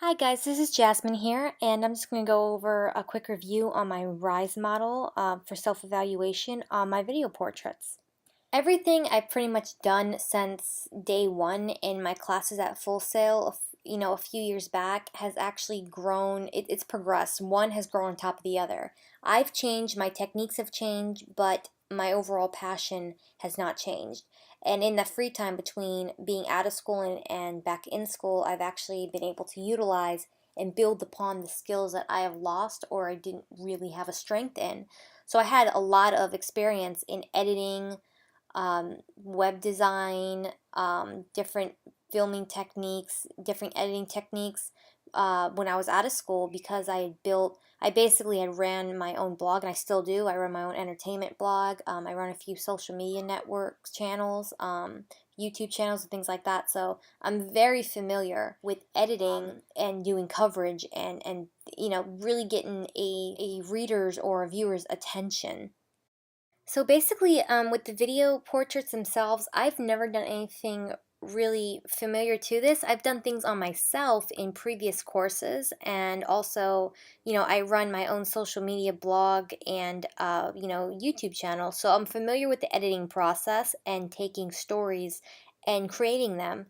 Hi guys, this is Jasmine here, and I'm just going to go over a quick review on my R.I.S.E model for self-evaluation on my video portraits. Everything I've pretty much done since day one in my classes at Full Sail, a few years back, has actually grown. It's progressed. One has grown on top of the other. I've changed, my techniques have changed, but my overall passion has not changed. And in the free time between being out of school and back in school, I've actually been able to utilize and build upon the skills that I have lost or I didn't really have a strength in. So I had a lot of experience in editing, web design, different filming techniques, different editing techniques when I was out of school because I basically had ran my own blog and I still do. I run my own entertainment blog. I run a few social media networks channels, YouTube channels and things like that. So I'm very familiar with editing and doing coverage and really getting a reader's or a viewer's attention. So basically, with the video portraits themselves, I've never done anything really familiar to this. I've done things on myself in previous courses, and also, I run my own social media blog and, YouTube channel. So I'm familiar with the editing process and taking stories and creating them,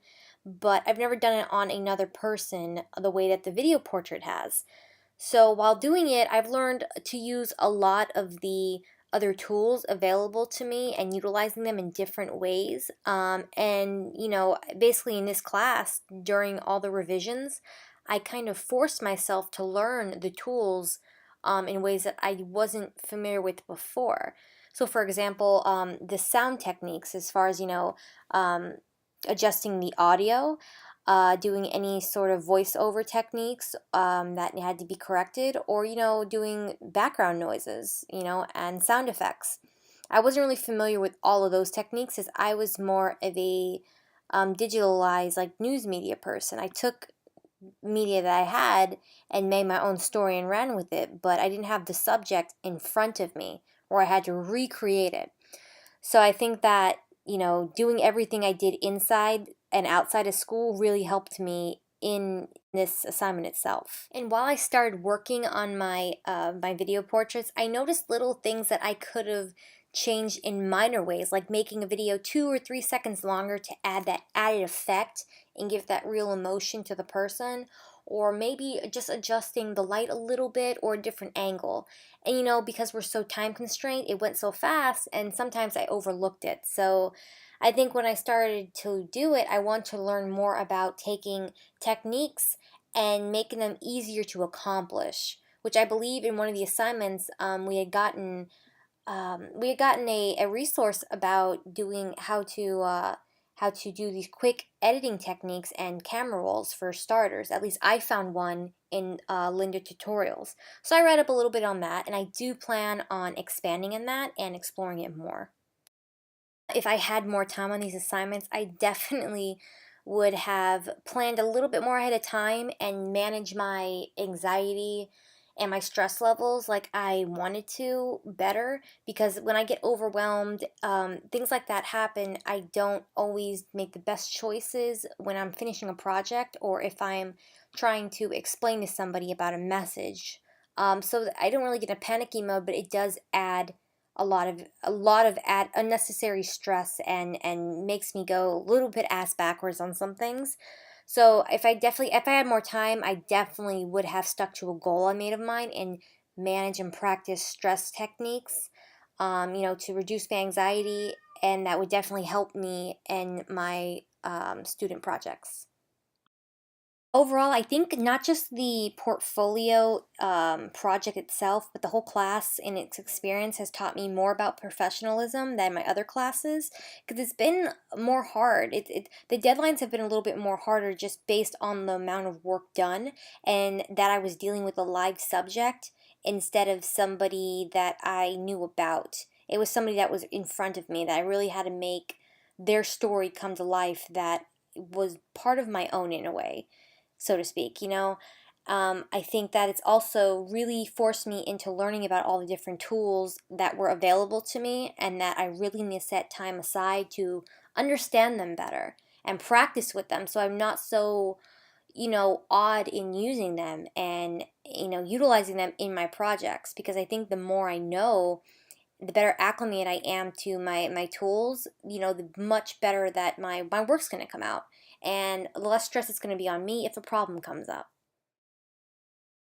but I've never done it on another person the way that the video portrait has. So while doing it, I've learned to use a lot of the other tools available to me and utilizing them in different ways. Basically in this class, during all the revisions, I kind of forced myself to learn the tools in ways that I wasn't familiar with before. So, for example, the sound techniques, as far as, um, adjusting the audio, doing any sort of voiceover techniques that had to be corrected, or doing background noises, and sound effects. I wasn't really familiar with all of those techniques as I was more of a digitalized, like, news media person. I took media that I had and made my own story and ran with it, but I didn't have the subject in front of me or I had to recreate it. So I think that, doing everything I did inside and outside of school really helped me in this assignment itself. And while I started working on my video portraits, I noticed little things that I could have changed in minor ways, like making a video 2 or 3 seconds longer to add that added effect and give that real emotion to the person, or maybe just adjusting the light a little bit or a different angle. And because we're so time constrained, it went so fast, and sometimes I overlooked it. So I think when I started to do it, I want to learn more about taking techniques and making them easier to accomplish, which I believe in one of the assignments we had gotten a resource about doing how to do these quick editing techniques and camera rolls for starters. At least I found one in Linda Tutorials. So I read up a little bit on that, and I do plan on expanding in that and exploring it more. If I had more time on these assignments, I definitely would have planned a little bit more ahead of time and manage my anxiety and my stress levels like I wanted to better, because when I get overwhelmed, things like that happen. I don't always make the best choices when I'm finishing a project or if I'm trying to explain to somebody about a message. So I don't really get a panicky mode, but it does add a lot of unnecessary stress and makes me go a little bit ass backwards on some things. So if I had more time, I definitely would have stuck to a goal I made of mine and manage and practice stress techniques, to reduce my anxiety, and that would definitely help me in my student projects. Overall, I think not just the portfolio project itself, but the whole class and its experience has taught me more about professionalism than my other classes because it's been more hard. The deadlines have been a little bit more harder just based on the amount of work done and that I was dealing with a live subject instead of somebody that I knew about. It was somebody that was in front of me that I really had to make their story come to life that was part of my own in a way, so to speak. I think that it's also really forced me into learning about all the different tools that were available to me and that I really need to set time aside to understand them better and practice with them so I'm not so awed in using them and, utilizing them in my projects, because I think the more I know, the better acclimated I am to my tools, the much better that my work's going to come out, and the less stress it's going to be on me if a problem comes up.